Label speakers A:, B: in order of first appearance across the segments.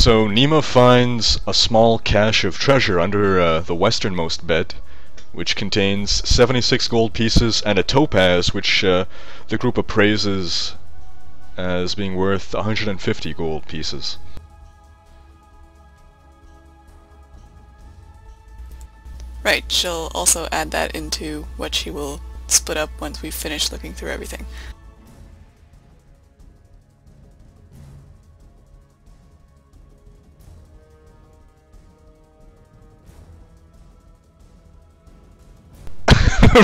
A: So Nima finds a small cache of treasure under the westernmost bed, which contains 76 gold pieces and a topaz, which the group appraises as being worth 150 gold pieces.
B: Right, she'll also add that into what she will split up once we've finished looking through everything.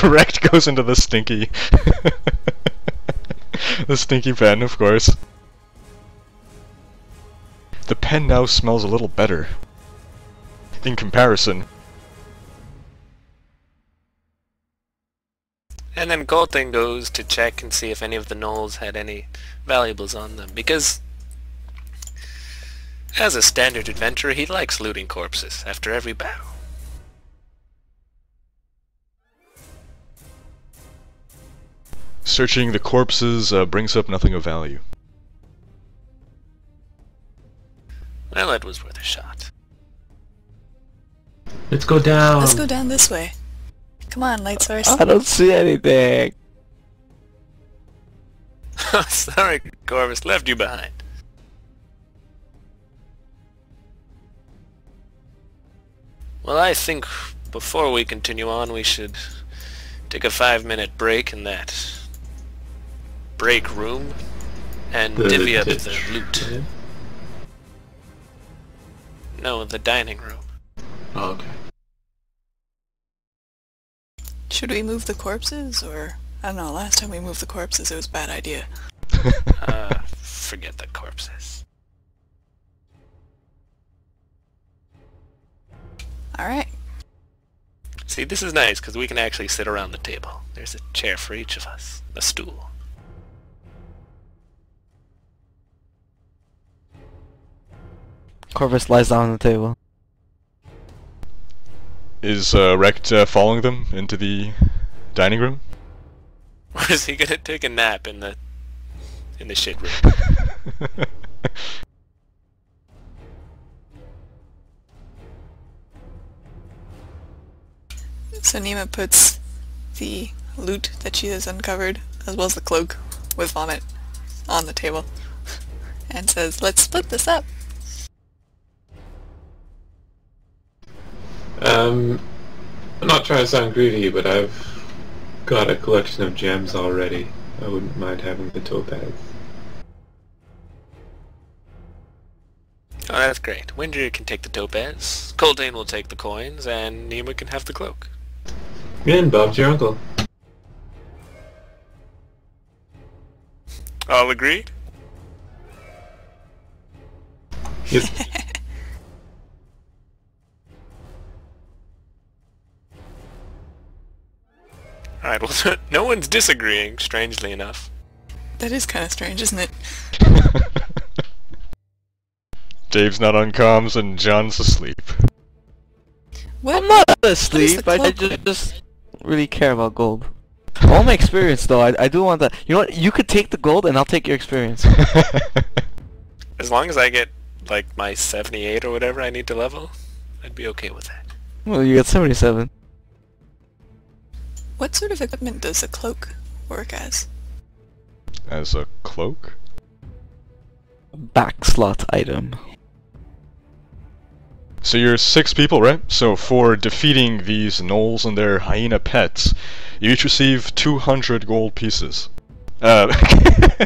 A: Rect goes into the stinky... the stinky pen, of course. The pen now smells a little better. In comparison.
C: And then Coltaine goes to check and see if any of the gnolls had any valuables on them, because as a standard adventurer, he likes looting corpses after every battle.
A: Searching the corpses brings up nothing of value.
C: Well, it was worth a shot.
D: Let's go down.
B: Let's go down this way. Come on, light source.
E: I don't see anything.
C: Sorry, Corvus, left you behind. Well, I think before we continue on, we should take a 5-minute break in that break room and divvy up the loot.
D: Right?
C: No, the dining room.
D: Oh, okay.
B: Should we move the corpses, or... I don't know, last time we moved the corpses it was a bad idea.
C: Forget the corpses.
B: Alright.
C: See, this is nice, because we can actually sit around the table. There's a chair for each of us. A stool.
E: Corvus lies down on the table.
A: Is Rect following them into the dining room?
C: Or is he gonna take a nap in the shit room?
B: So Nima puts the loot that she has uncovered, as well as the cloak with vomit, on the table, and says, let's split this up.
D: I'm not trying to sound greedy, but I've got a collection of gems already. I wouldn't mind having the topaz.
C: Oh, that's great. Winder can take the topaz, Coltaine will take the coins, and Nima can have the cloak.
D: And Bob's your uncle.
C: All agreed?
D: Yep.
C: Alright, well, no one's disagreeing, strangely enough.
B: That is kind of strange, isn't it?
A: Dave's not on comms and John's asleep.
B: What?
E: I'm not
B: What is
E: asleep,
B: the
E: I
B: cloak?
E: just really care about gold. All my experience though, I do want that. You know what, you could take the gold and I'll take your experience.
C: As long as I get, like, my 78 or whatever I need to level, I'd be okay with that.
E: Well, you got 77.
B: What sort of equipment does a cloak work as?
A: As a cloak?
E: Back slot item.
A: So you're 6 people, right? So for defeating these gnolls and their hyena pets, you each receive 200 gold pieces. 200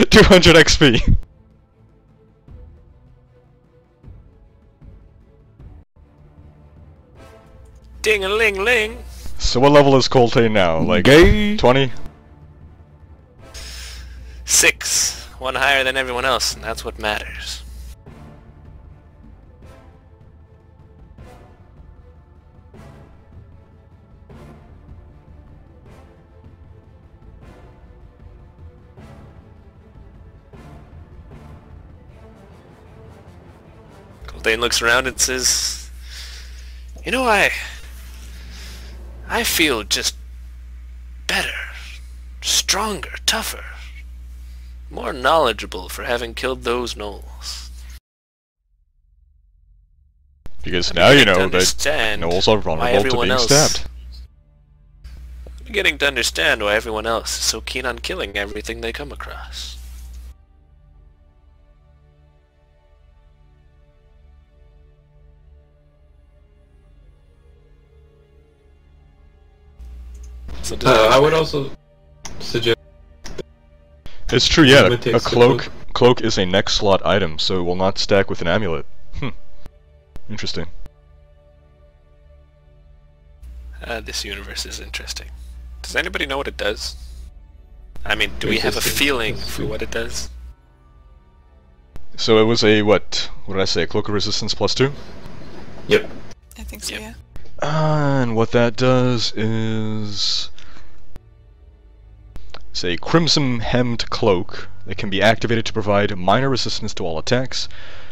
A: XP.
C: Ding-a-ling-ling!
A: So what level is Coltaine now? Like
E: Gay.
A: 20?
C: 6. One higher than everyone else, and that's what matters. Coltaine looks around and says, "You know, I feel just better, stronger, tougher. more knowledgeable for having killed those gnolls.
A: Because now you know that
C: understand
A: gnolls are
C: why
A: vulnerable to
C: everyone
A: being
C: else-
A: stabbed.
C: I'm beginning to understand why everyone else is so keen on killing everything they come across. So
D: I would also suggest
A: It's true, yeah.
D: Nima
A: A
D: takes the
A: cloak. Cloak is a next slot item, so it will not stack with an amulet. Interesting.
C: This universe is interesting. Does anybody know what it does? I mean, do we have a feeling for what it does?
A: So it was a what? What did I say? Cloak of resistance +2.
D: Yep.
B: I think so,
C: Yep.
B: yeah.
A: And what that does is... it's a crimson-hemmed cloak that can be activated to provide minor resistance to all attacks,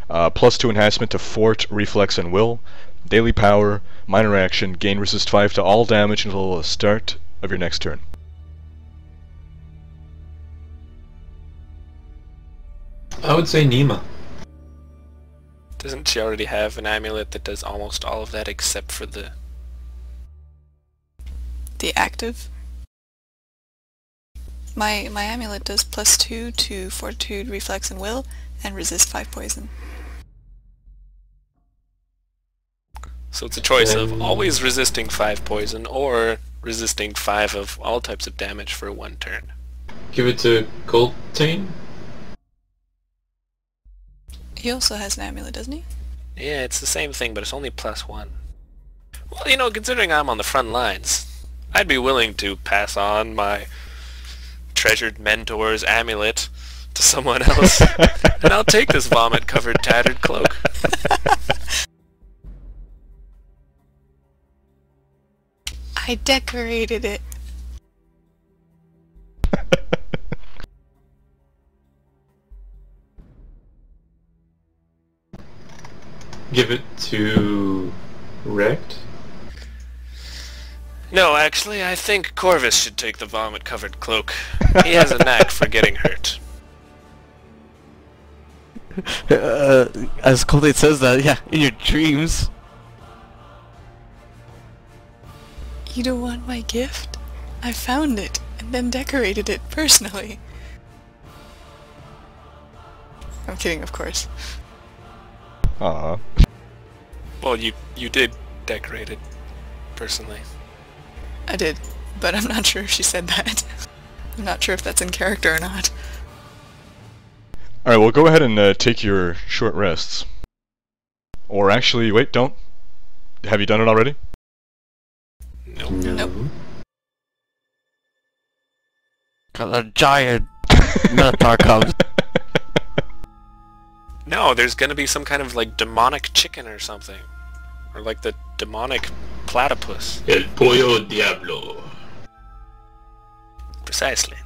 A: +2 enhancement to fort, reflex, and will, daily power, minor action, gain resist 5 to all damage until the start of your next turn.
D: I would say Nima.
C: Doesn't she already have an amulet that does almost all of that except for the...
B: The active. My amulet does +2 to fortitude, reflex, and will, and resist 5 poison.
C: So it's a choice of always resisting 5 poison or resisting 5 of all types of damage for 1 turn.
D: Give it to Coltaine.
B: He also has an amulet, doesn't he?
C: Yeah, it's the same thing, but it's only +1. Well, you know, considering I'm on the front lines, I'd be willing to pass on my treasured mentor's amulet to someone else, and I'll take this vomit-covered tattered cloak.
B: I decorated it.
D: Give it to Rect.
C: No, actually, I think Corvus should take the vomit-covered cloak. He has a knack for getting hurt.
E: As Coltaine says that, yeah, in your dreams.
B: You don't want my gift? I found it, and then decorated it personally. I'm kidding, of course.
A: Aww.
C: Well, you did decorate it, personally.
B: I did, but I'm not sure if she said that. I'm not sure if that's in character or not.
A: Alright, well go ahead and take your short rests. Or actually, wait, don't. Have you done it already?
C: Nope.
B: Nope.
E: Got a giant Minotaur comes.
C: No, there's gonna be some kind of, like, demonic chicken or something. Or, like, the demonic platypus.
D: El Pollo Diablo.
C: Precisely.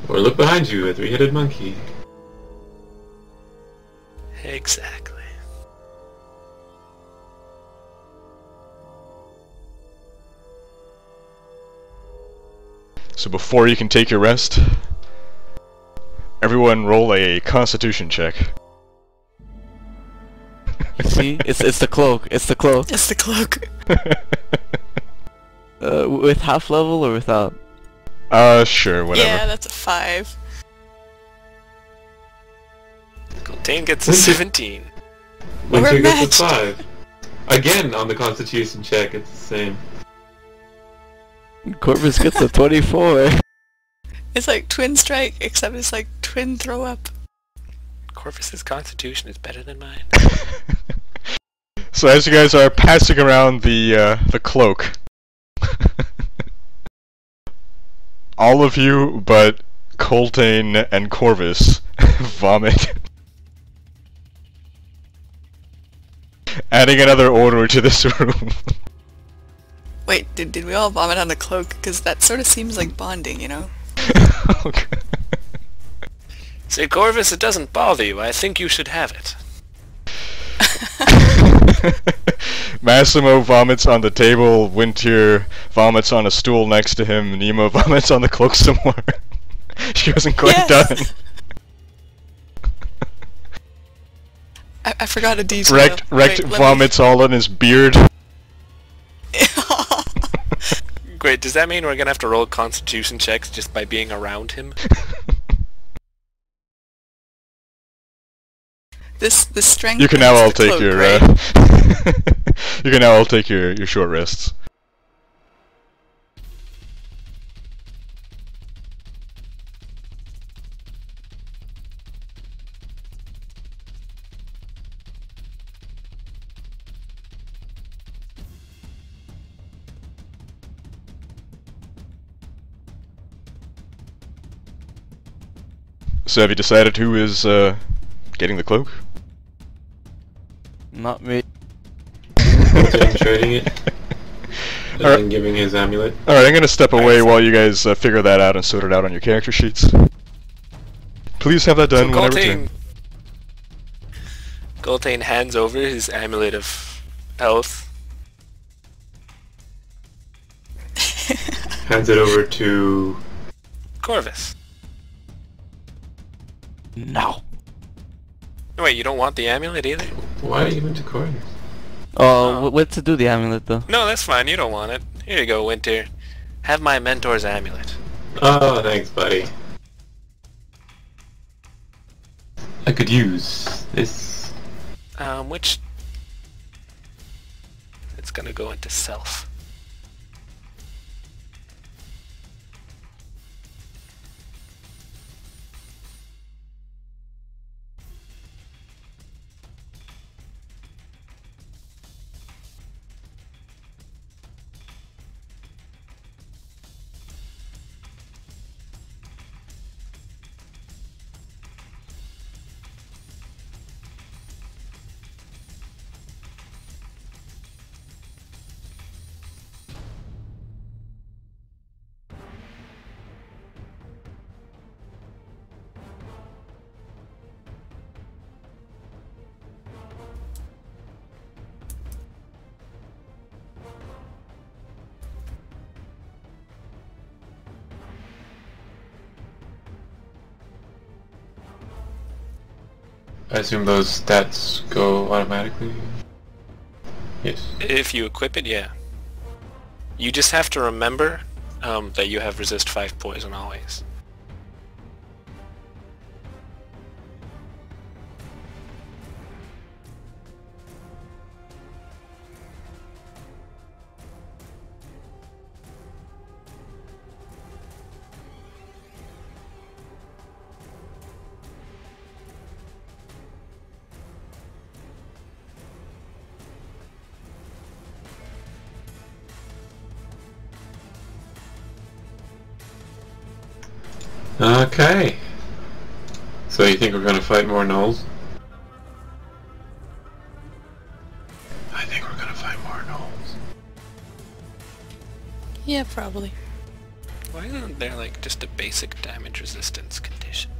D: Or look behind you, a 3-headed monkey.
C: Exactly.
A: So before you can take your rest, everyone roll a constitution check.
E: See? It's the cloak. It's the cloak.
B: It's the cloak.
E: With half level or without?
A: Sure, whatever.
B: Yeah, that's a 5.
C: Coltaine gets a 17.
D: Winter
B: We're
D: gets a
B: matched.
D: 5. Again, on the Constitution check, it's the same.
E: Corvus gets a 24.
B: It's like twin strike, except it's like twin throw up.
C: Corvus's constitution is better than mine.
A: So as you guys are passing around the cloak, all of you but Coltaine and Corvus vomit. Adding another order to this room.
B: Wait, did we all vomit on the cloak? Because that sort of seems like bonding, you know?
A: Okay.
C: Say, Corvus, it doesn't bother you. I think you should have it.
A: Massimo vomits on the table, Winter vomits on a stool next to him, Nima vomits on the cloak some more. She wasn't quite done.
B: I forgot a detail.
A: Rect
B: Wait,
A: vomits all on his beard.
C: Great, does that mean we're gonna have to roll constitution checks just by being around him?
B: This strength.
A: You can now all take
B: cloak,
A: your
B: right?
A: you can now all take your short rests. So have you decided who is getting the cloak?
E: Not me.
D: Coltaine trading it. And then giving his amulet.
A: Alright, I'm gonna step away while you guys figure that out and sort it out on your character sheets. Please have that done
C: So
A: whenever you
C: Coltaine hands over his amulet of health.
D: Hands it over to...
C: Corvus.
E: No.
C: Wait, you don't want the amulet either?
D: Why are you into Corvus?
E: Oh, what to do the amulet though?
C: No, that's fine, you don't want it. Here you go, Winter. Have my mentor's amulet.
D: Oh, thanks, buddy. I could use this.
C: Which... It's gonna go into self.
D: I assume those stats go automatically? Yes.
C: If you equip it, yeah. You just have to remember that you have resist 5 poison always.
D: Okay. So you think we're gonna fight more gnolls? I think we're gonna fight more gnolls.
B: Yeah, probably.
C: Why isn't there like just a basic damage resistance condition?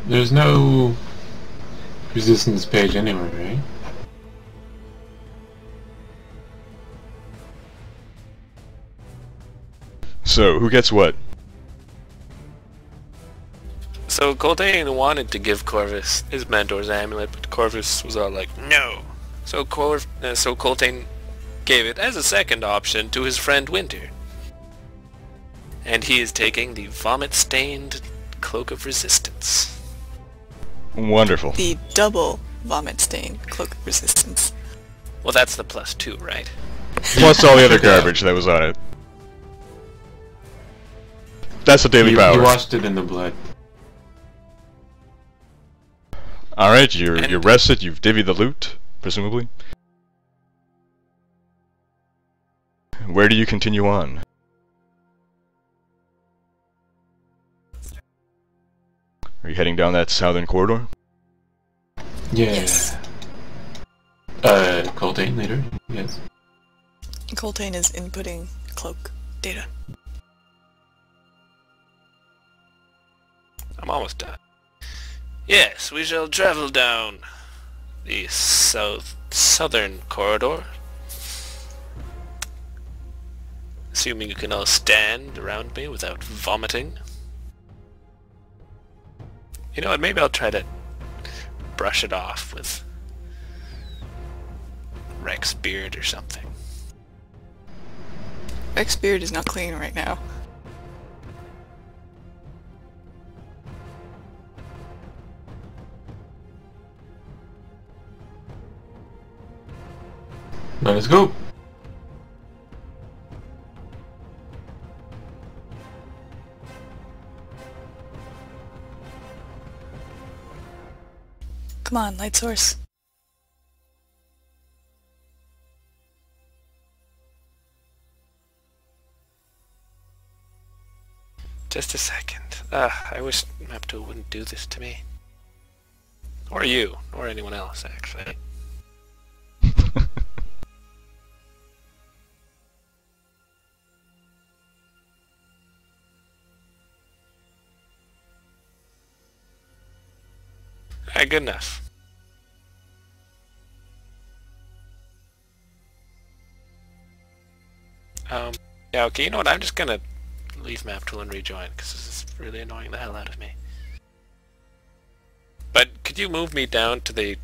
D: There's no resistance page anywhere, right?
A: So, who gets what?
C: So Coltaine wanted to give Corvus his mentor's amulet, but Corvus was all like, no. So Coltaine gave it as a second option to his friend Winter. And he is taking the vomit-stained Cloak of Resistance.
A: Wonderful.
B: The double vomit stain cloak of resistance.
C: Well, that's the +2, right?
A: Plus all the other garbage that was on it. That's a daily power.
D: You washed it in the blood.
A: Alright, you're rested, you've divvied the loot, presumably. Where do you continue on? Are you heading down that southern corridor?
D: Yeah.
B: Yes.
D: Coltaine later, yes.
B: Coltaine is inputting cloak data.
C: I'm almost done. Yes, we shall travel down the southern corridor. Assuming you can all stand around me without vomiting. You know what, maybe I'll try to brush it off with Rex's beard or something.
B: Rex's beard is not clean right now.
D: Let's go.
B: Come on, light source.
C: Just a second. I wish Mapto wouldn't do this to me. Or you, or anyone else, actually. Alright, good enough. Yeah, okay, you know what, I'm just gonna leave Maptool and rejoin, because this is really annoying the hell out of me. But could you move me down to the,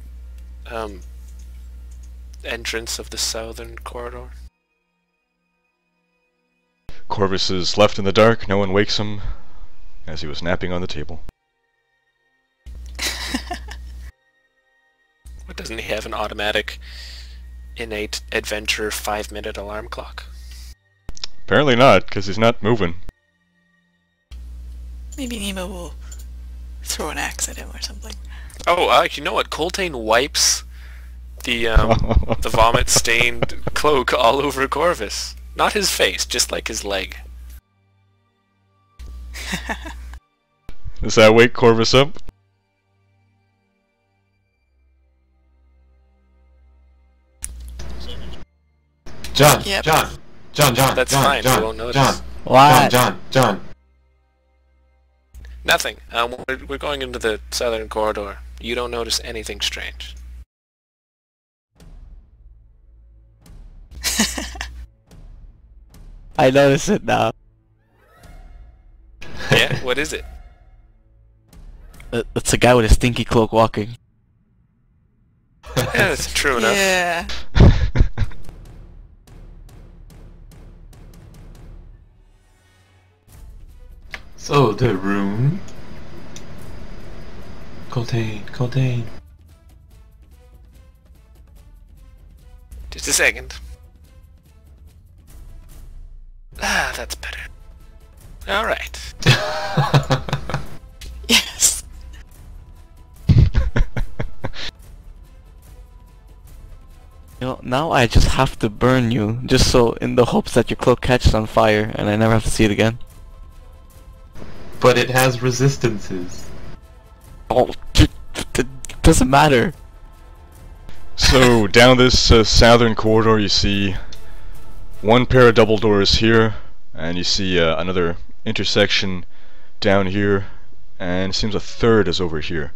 C: entrance of the southern corridor?
A: Corvus is left in the dark, no one wakes him, as he was napping on the table.
C: What, doesn't he have an automatic, innate adventure 5-minute alarm clock?
A: Apparently not, because he's not moving.
B: Maybe Nima will throw an axe at him or something.
C: Oh, you know what? Coltaine wipes the the vomit-stained cloak all over Corvus. Not his face, just like his leg.
A: Does that wake Corvus up?
D: John,
B: Yep.
D: John.
C: That's
D: John,
C: fine,
D: John,
C: we won't notice.
D: John,
E: What?
D: John.
C: Nothing. We're going into the southern corridor. You don't notice anything strange.
E: I notice it now.
C: Yeah? What is it?
E: It's a guy with a stinky cloak walking.
C: Yeah, that's true enough.
B: Yeah.
D: So, the room. Coltaine.
C: Just a second. Ah, that's better. Alright.
B: Yes.
E: You know, now I just have to burn you, just so in the hopes that your cloak catches on fire and I never have to see it again.
D: But it has resistances.
E: Oh, it doesn't matter.
A: So, down this southern corridor you see one pair of double doors here, and you see another intersection down here, and it seems a third is over here.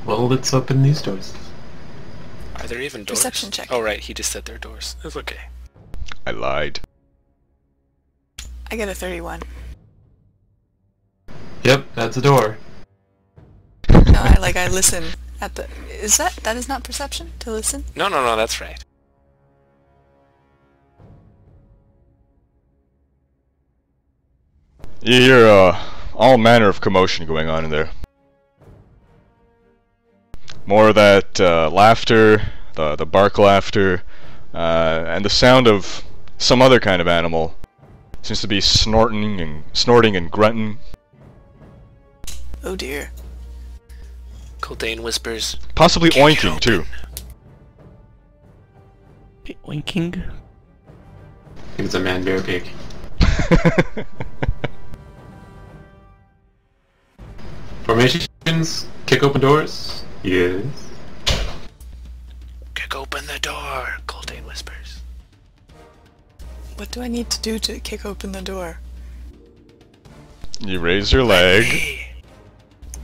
D: Well, let's open these doors.
C: Are there even doors?
B: Perception check.
C: Oh right, he just said there are doors. It's okay.
A: I lied.
B: I get a 31.
D: Yep, that's a door.
B: No, I listen at the... That is not perception? To listen?
C: No, that's right.
A: You hear all manner of commotion going on in there. More of that laughter, the bark laughter, and the sound of some other kind of animal. Seems to be snorting and grunting.
B: Oh dear.
C: Coltaine whispers,
A: Possibly
C: "Kick it
A: oinking
C: open."
A: too.
E: Winking?
D: I think it's a man-bear pig. Formations, kick open doors. Yes.
C: Kick open the door, Coltaine whispers.
B: What do I need to do to kick open the door?
A: You raise your leg.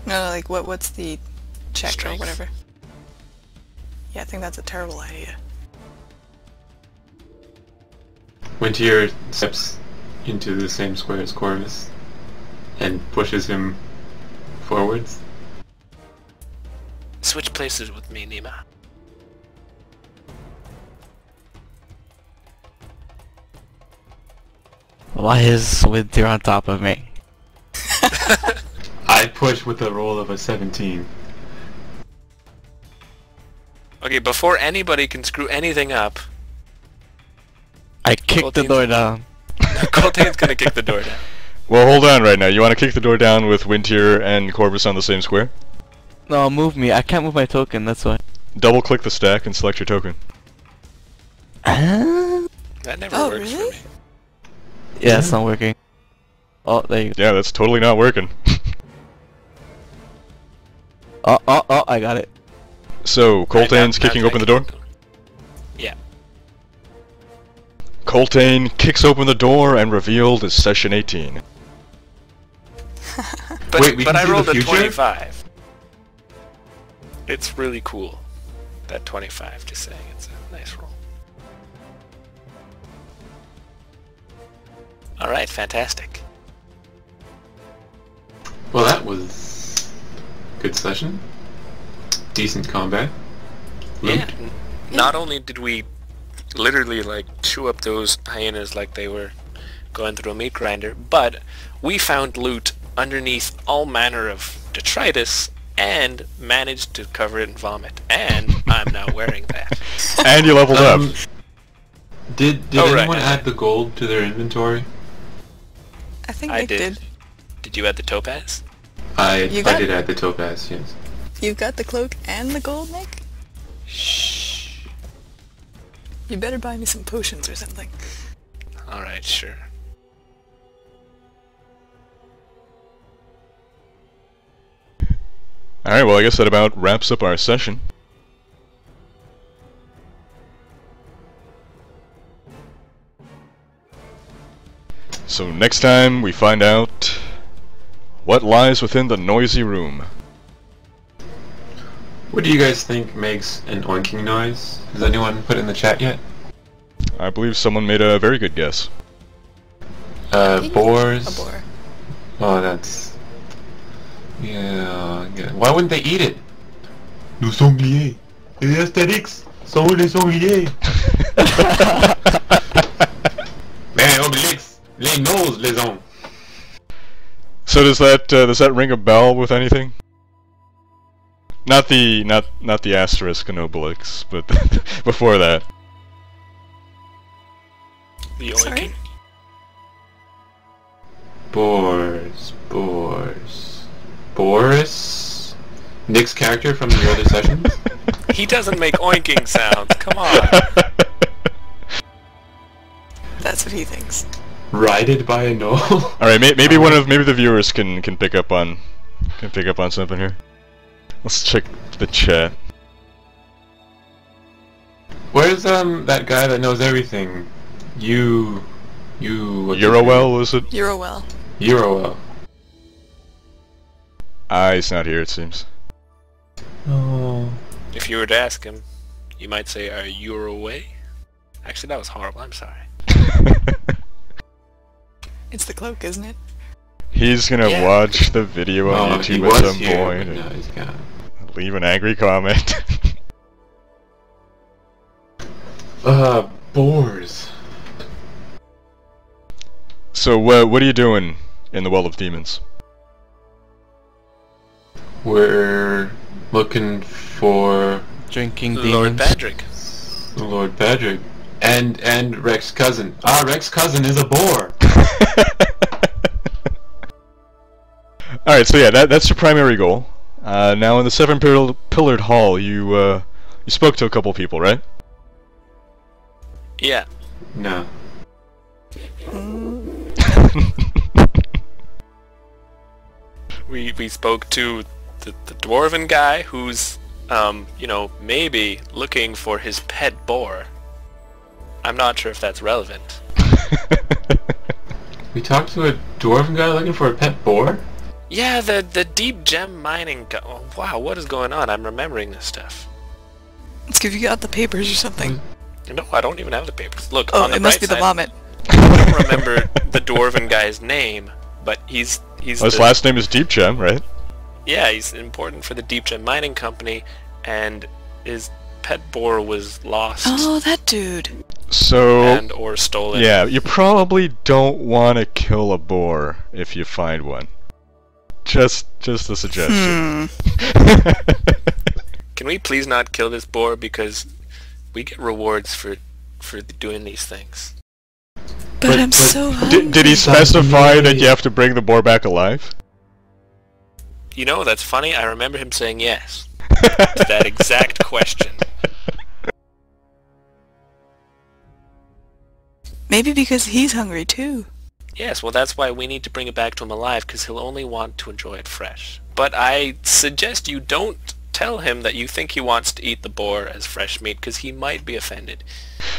B: No, like what's the check
C: Strength.
B: or whatever? Yeah, I think that's a terrible idea.
D: Wintier steps into the same square as Corvus and pushes him forwards.
C: Switch places with me, Nima.
E: Why is Winter on top of me?
D: I push with a roll of a 17.
C: Okay, before anybody can screw anything up,
E: I kicked the
C: Coltaine's-
E: door down.
C: Coltaine's gonna kick the door down.
A: Well, hold on right now. You want to kick the door down with Wintier and Corvus on the same square?
E: No, move me. I can't move my token, that's why.
A: Double click the stack and select your token.
C: That never
B: Oh,
C: works
B: really?
C: for me.
E: Yeah, it's not working. Oh, there you go.
A: Yeah, that's totally not working.
E: Oh, I got it.
A: So, Coltaine's
C: Now-
A: kicking
C: now
A: open the
C: try
A: door?
C: kicking Yeah.
A: Coltaine kicks open the door and revealed is session 18.
C: But,
D: Wait, we
C: but
D: can
C: I
D: see the
C: rolled a
D: future?
C: 25. It's really cool. That 25, just saying. It's a nice roll. Alright, fantastic.
D: Well, that was good session. Decent combat.
C: Yeah.
D: Loot.
C: Not only did we literally like chew up those hyenas like they were going through a meat grinder, but we found loot underneath all manner of detritus and managed to cover it in vomit. And I'm now wearing that.
A: And you leveled up.
D: Did
C: Oh, right,
D: anyone
C: right.
D: add the gold to their inventory?
B: I think
C: I
B: Nick
C: did.
B: did.
C: Did you add the topaz?
D: I
B: got-
D: did add the topaz, yes.
B: You've got the cloak and the gold, Nick?
C: Shh.
B: You better buy me some potions or something.
C: Alright, sure.
A: Alright, well I guess that about wraps up our session. So next time we find out what lies within the noisy room.
D: What do you guys think makes an oinking noise? Has anyone put in the chat yet?
A: I believe someone made a very good guess.
D: Boars.
B: A boar.
D: Oh, that's... Yeah, yeah. Why wouldn't they eat it? Nous sangliers. Les Astérix sont les sangliers. Mais Obélix, les gnolls les ont.
A: So does that ring a bell with anything? Not the asterisk and Obelix, but before that.
C: The
B: Sorry?
C: oinking.
D: Boars. Boris? Nick's character from the other sessions?
C: He doesn't make oinking sounds. Come on.
B: That's what he thinks.
D: Rided by a gnoll?
A: Alright, maybe maybe the viewers can pick up on something here. Let's check the chat.
D: Where's that guy that knows everything? what's his name?
A: Eurowell, is it?
B: Eurowell.
D: Eurowell.
A: He's not here, it seems.
D: Oh.
C: If you were to ask him, you might say, "Are you away?" Actually, that was horrible. I'm sorry.
B: It's the cloak, isn't it?
A: He's gonna
C: Yeah.
A: watch the video on
D: Oh, he
A: YouTube
D: was
A: at some
D: here,
A: point
D: but
A: and
D: now he's gone.
A: leave an angry comment.
D: Boars.
A: So, what are you doing in the Well of Demons?
D: We're looking for
E: Drinking
C: Lord
E: demons.
C: Badrick.
D: Lord Patrick and Rex's cousin. Ah, Rex's cousin is a boar.
A: Alright, so yeah, that's your primary goal. Now in the seven-pillared hall, you spoke to a couple people, right?
C: Yeah.
D: No.
C: We spoke to the dwarven guy who's you know, maybe looking for his pet boar. I'm not sure if that's relevant.
D: We talked to a dwarven guy looking for a pet boar?
C: Yeah, the deep gem mining guy. Oh, wow, what is going on? I'm remembering this stuff.
B: Let's give you got the papers or something.
C: No, I don't even have the papers. Look,
B: Oh,
C: on the
B: it must
C: bright
B: be the
C: side,
B: vomit.
C: I don't remember the dwarven guy's name, but he's
A: His
C: the,
A: last name is Deep Gem, right?
C: yeah, he's important for the Deep Gem Mining Company, and his pet boar was lost
B: Oh, that dude.
A: So,
C: and or stolen.
A: yeah, you probably don't want to kill a boar if you find one. Just a suggestion.
C: Can we please not kill this boar, because we get rewards for doing these things.
B: But I'm so hungry.
A: Did he specify that you have to bring the boar back alive?
C: You know, that's funny. I remember him saying yes to that exact question.
B: Maybe because he's hungry too.
C: Yes, well, that's why we need to bring it back to him alive, because he'll only want to enjoy it fresh. But I suggest you don't tell him that you think he wants to eat the boar as fresh meat, because he might be offended.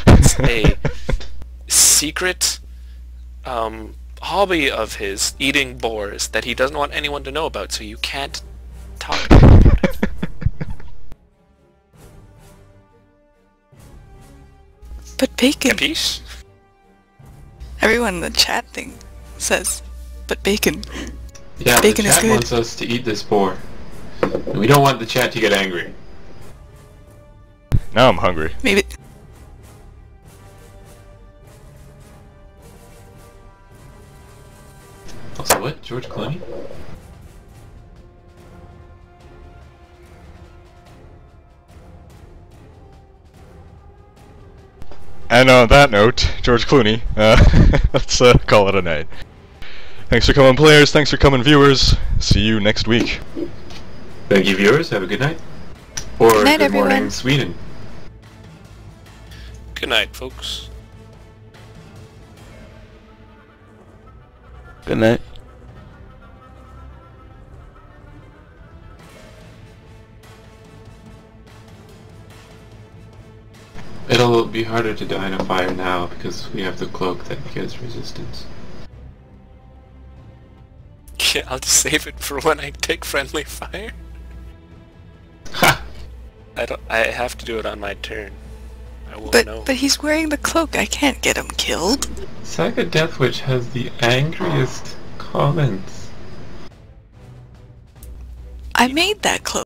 C: It's a secret hobby of his, eating boars, that he doesn't want anyone to know about, so you can't talk to him about it.
B: But bacon.
C: Capiche?
B: Everyone in the chat thing says, but bacon.
D: Yeah,
B: Bacon
D: the
B: is
D: chat
B: good.
D: wants us to eat this boar. And we don't want the chat to get angry.
A: Now I'm hungry.
B: Maybe.
D: Also, what? George Clooney?
A: And on that note, George Clooney, let's call it a night. Thanks for coming, players. Thanks for coming, viewers. See you next week.
D: Thank you, viewers. Have a good night. Or
B: Good night,
D: good morning,
B: everyone.
D: Sweden.
C: Good night, folks.
E: Good night.
D: It'll be harder to die in a fire now because we have the cloak that gives resistance.
C: Yeah, I'll just save it for when I take friendly fire.
D: Ha!
C: I have to do it on my turn. I won't know.
B: But he's wearing the cloak. I can't get him killed.
D: Saga Deathwitch has the angriest comments.
B: I made that cloak.